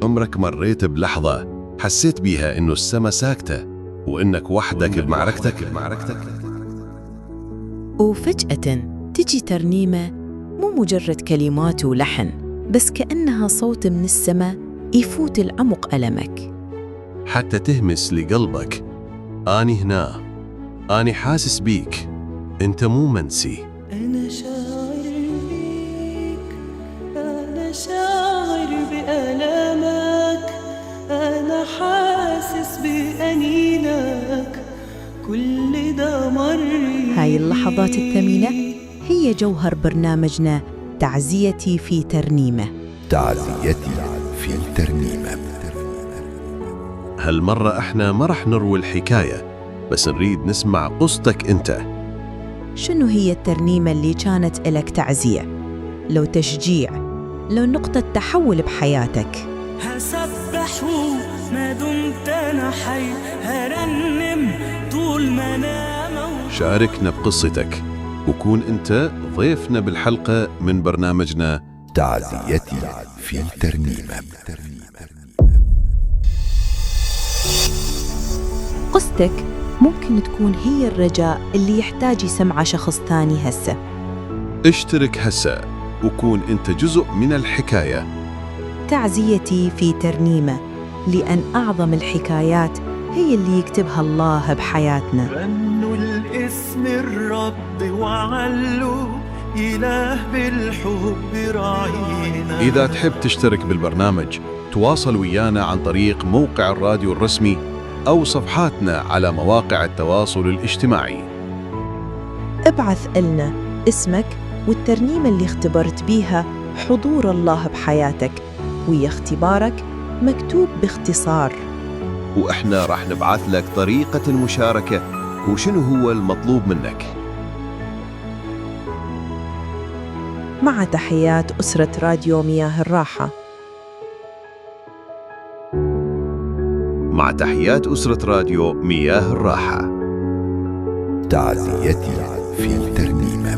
عمرك مريت بلحظة حسيت بيها إنه السما ساكتة وإنك وحدك بمعركتك؟ وفجأة تجي ترنيمة مو مجرد كلمات ولحن، بس كأنها صوت من السماء يفوت العمق ألمك، حتى تهمس لقلبك: أني هنا، أني حاسس بيك، أنت مو منسي. أنا شاعر بيك، أنا شاعر بألمك، أنا حاسس بأنينك، كل ده مري. هاي اللحظات الثمينة هي جوهر برنامجنا تعزيتي في ترنيمة. تعزيتي في ترنيمة. هالمرة إحنا ما رح نروي الحكاية، بس نريد نسمع قصتك أنت. شنو هي الترنيمة اللي كانت إلك تعزية؟ لو تشجيع، لو نقطة تحول بحياتك. هسبح ما دمت أنا حي، هرنم طول ما أنا موجود. شاركنا بقصتك وكون أنت ضيفنا بالحلقة من برنامجنا تعزيتي في ترنيمة. قصتك ممكن تكون هي الرجاء اللي يحتاج يسمعه شخص ثاني هسه. اشترك هسه وكون أنت جزء من الحكاية. تعزيتي في ترنيمة، لأن أعظم الحكايات هي اللي يكتبها الله بحياتنا. غنوا الاسم الرب وعلوا إله بالحب راعينا. إذا تحب تشترك بالبرنامج تواصل ويانا عن طريق موقع الراديو الرسمي أو صفحاتنا على مواقع التواصل الاجتماعي. ابعث لنا اسمك والترنيمة اللي اختبرت بيها حضور الله بحياتك، ويا اختبارك مكتوب باختصار. وإحنا راح نبعث لك طريقة المشاركة وشنو هو المطلوب منك. مع تحيات أسرة راديو مياه الراحة. مع تحيات أسرة راديو مياه الراحة. تعزيتي في ترنيمة.